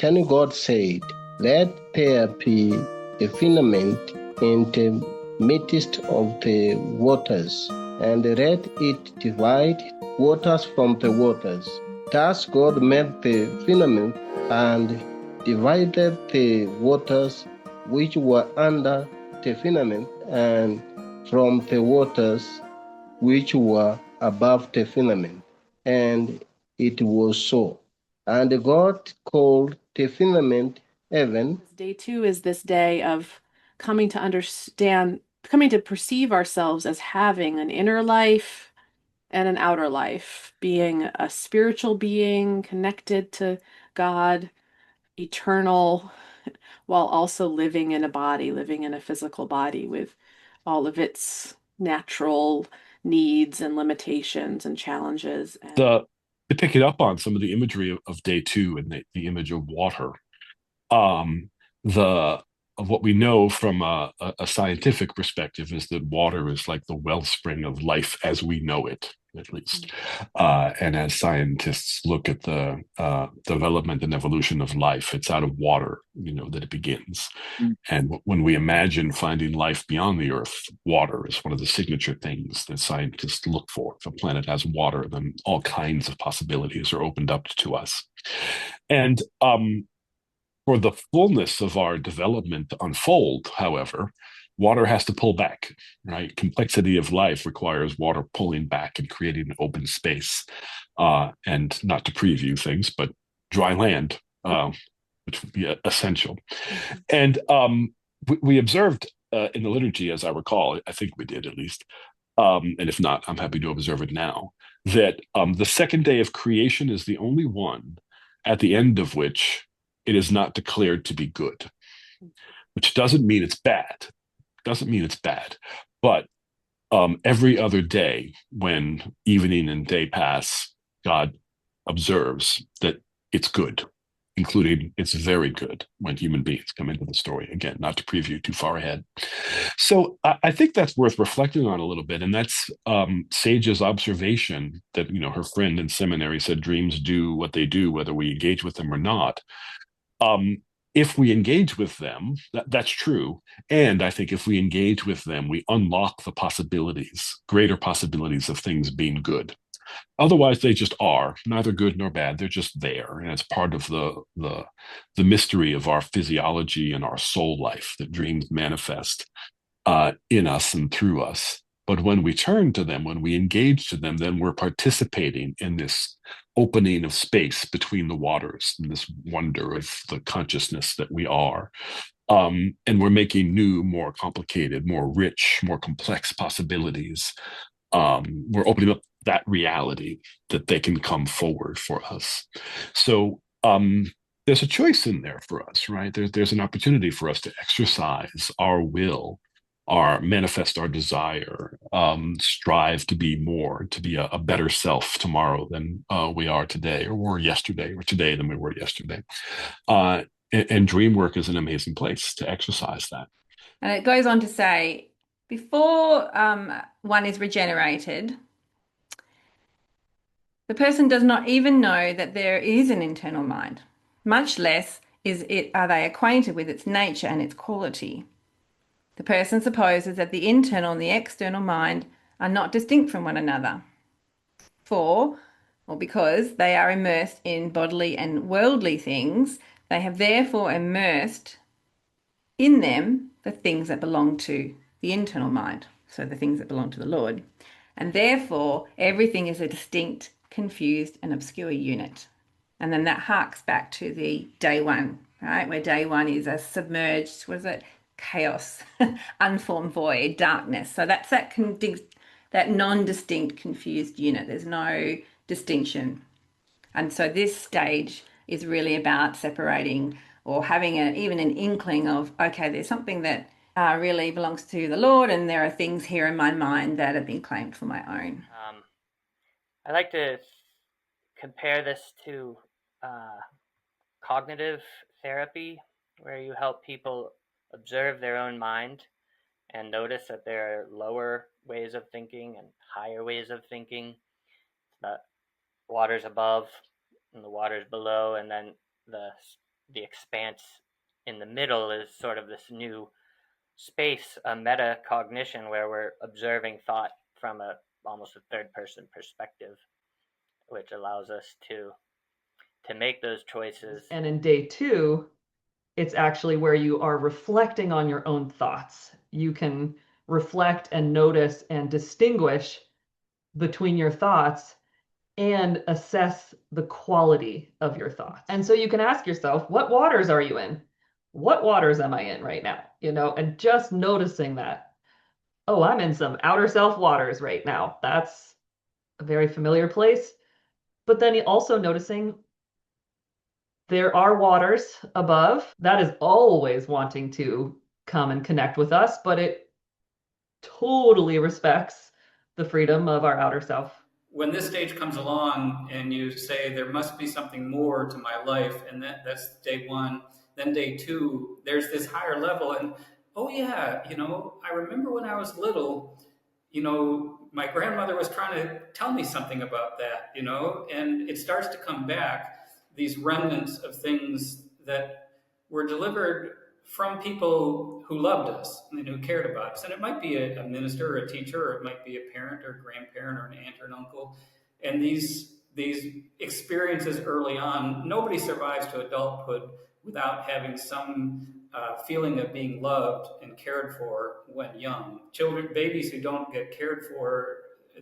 Then God said, let there be a firmament in the midst of the waters, and let it divide waters from the waters. Thus God made the firmament and divided the waters which were under the firmament and from the waters which were above the firmament. And it was so. And God called the firmament heaven. Day two is this day of coming to understand, coming to perceive ourselves as having an inner life and an outer life, being a spiritual being connected to God, eternal, while also living in a body, living in a physical body with all of its natural needs and limitations and challenges. And The to pick it up on some of the imagery of day two and the image of water, um, the of what we know from a scientific perspective is that water is like the wellspring of life as we know it, at least. And as scientists look at the development and evolution of life, it's out of water, that it begins. And when we imagine finding life beyond the Earth, water is one of the signature things that scientists look for. If a planet has water, then all kinds of possibilities are opened up to us. And for the fullness of our development to unfold, however, water has to pull back, right? Complexity of life requires water pulling back and creating an open space. And not to preview things, but dry land, which would be essential. And we observed in the liturgy, as I recall, I think we did at least, and if not, I'm happy to observe it now, that the second day of creation is the only one at the end of which it is not declared to be good, which doesn't mean it's bad. Doesn't mean it's bad. But every other day, when evening and day pass, God observes that it's good, including it's very good when human beings come into the story. Again, not to preview too far ahead. So I think that's worth reflecting on a little bit. And that's Sage's observation that, her friend in seminary said dreams do what they do, whether we engage with them or not. If we engage with them, that's true. And I think if we engage with them, we unlock the possibilities, greater possibilities of things being good. Otherwise, they just are neither good nor bad. They're just there, and it's part of the mystery of our physiology and our soul life that dreams manifest in us and through us. But when we turn to them, when we engage to them, then we're participating in this opening of space between the waters and this wonder of the consciousness that we are. And we're making new, more complicated, more rich, more complex possibilities. We're opening up that reality that they can come forward for us. So there's a choice in there for us, right? There's an opportunity for us to exercise our will, manifest our desire, strive to be more, to be a better self tomorrow than we are today, or were yesterday, or today than we were yesterday. And dream work is an amazing place to exercise that. And it goes on to say, before one is regenerated, the person does not even know that there is an internal mind, much less are they acquainted with its nature and its quality. The person supposes that the internal and the external mind are not distinct from one another, because they are immersed in bodily and worldly things, they have therefore immersed in them the things that belong to the internal mind, so the things that belong to the Lord. And therefore, everything is a distinct, confused, and obscure unit. And then that harks back to the day one, right? Where day one is a submerged, chaos, unformed void, darkness. So that's that non-distinct, confused unit. There's no distinction. And so this stage is really about separating or having even an inkling of, okay, there's something that really belongs to the Lord, and there are things here in my mind that have been claimed for my own. I like to compare this to cognitive therapy, where you help people observe their own mind and notice that there are lower ways of thinking and higher ways of thinking. The waters above and the waters below, and then the the expanse in the middle is sort of this new space, a metacognition where we're observing thought from almost a third person perspective, which allows us to make those choices. And in day 2, it's actually where you are reflecting on your own thoughts. You can reflect and notice and distinguish between your thoughts and assess the quality of your thoughts. And so you can ask yourself, what waters are you in? What waters am I in right now? And just noticing that, oh, I'm in some outer self waters right now. That's a very familiar place. But then also noticing there are waters above that is always wanting to come and connect with us, but it totally respects the freedom of our outer self. When this stage comes along and you say there must be something more to my life, and that's day 1, then day 2, there's this higher level, and oh yeah, I remember when I was little, my grandmother was trying to tell me something about that, and it starts to come back, these remnants of things that were delivered from people who loved us and who cared about us. And it might be a minister or a teacher, or it might be a parent or a grandparent or an aunt or an uncle. And these experiences early on, nobody survives to adulthood without having some feeling of being loved and cared for when young. Babies who don't get cared for,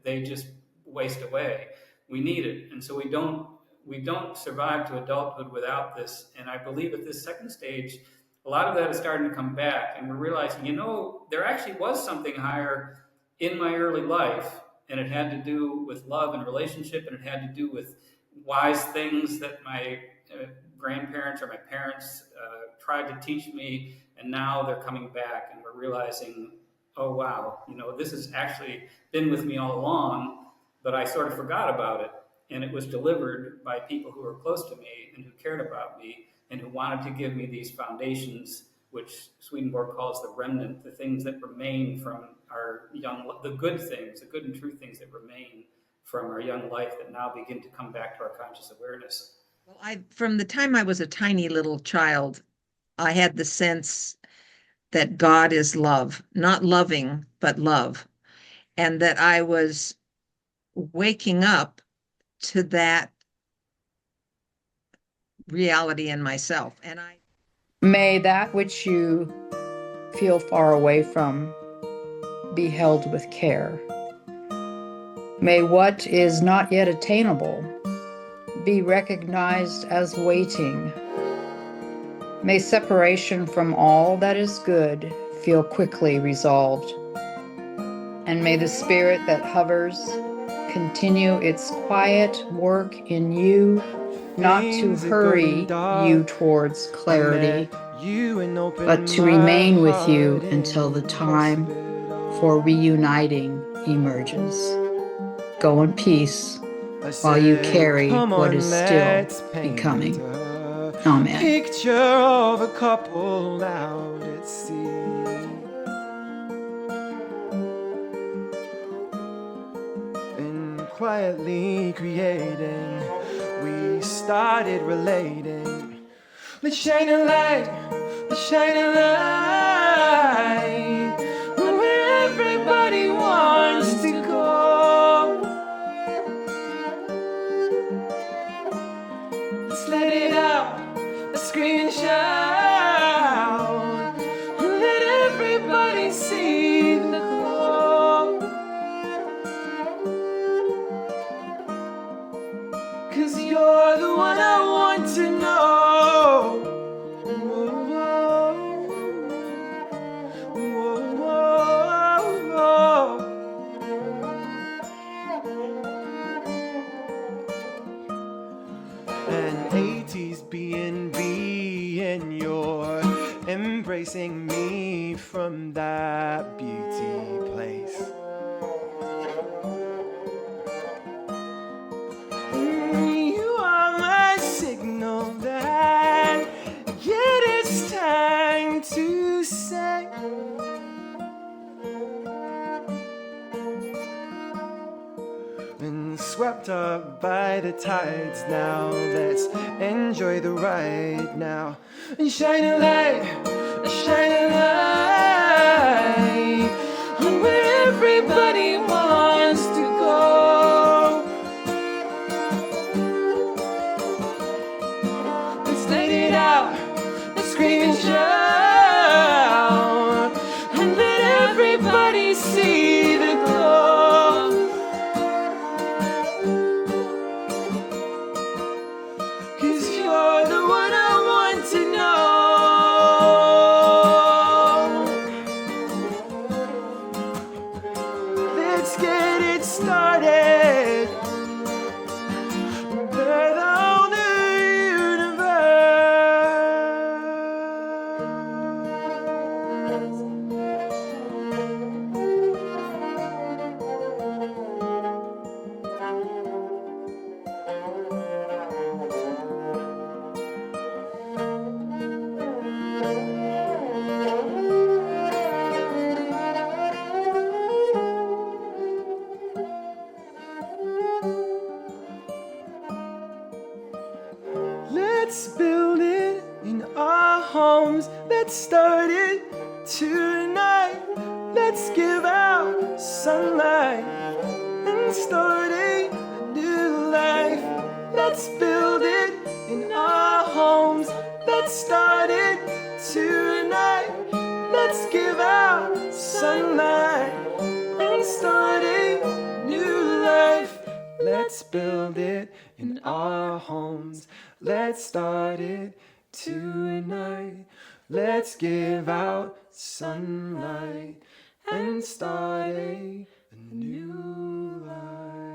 they just waste away. We need it. And so we don't survive to adulthood without this. And I believe at this second stage, a lot of that is starting to come back, and we're realizing, there actually was something higher in my early life, and it had to do with love and relationship, and it had to do with wise things that my grandparents or my parents tried to teach me, and now they're coming back, and we're realizing, oh wow, this has actually been with me all along, but I sort of forgot about it, and it was delivered by people who were close to me and who cared about me, and who wanted to give me these foundations, which Swedenborg calls the remnant, the things that remain from our the good things, the good and true things that remain from our young life that now begin to come back to our conscious awareness. Well, from the time I was a tiny little child, I had the sense that God is love, not loving, but love, and that I was waking up to that reality in myself. And may that which you feel far away from be held with care. May what is not yet attainable be recognized as waiting. May separation from all that is good feel quickly resolved. And may the spirit that hovers continue its quiet work in you, not to hurry you towards clarity, but to remain with you until the time for reuniting emerges. Go in peace while you carry what is still becoming. Amen. Picture of a couple out at sea. And quietly creating, we started relating. Let's shine a light, let's shine a light where everybody wants to go. Let's let it out, let's scream and shout. Let everybody see the glow. 'Cause you're the one I want to know. An 80s B&B, and you're embracing me from that beauty place. You are my signal that yet it's time to say and swept up by the tides now. Let's enjoy the ride now. And shine a light on where everybody wants to go. Let's let it out, let's scream and shout, and let everybody see the glow. 'Cause you're the one I want to know. Let's get it started. Birth on the Let's build it in our homes. Let's start it tonight. Let's give out sunlight and start a new life. Let's build it in our homes. Let's start it tonight. Let's give out sunlight and start a new life. Let's build it in our homes. Let's start it tonight. Let's give out sunlight and start a new life.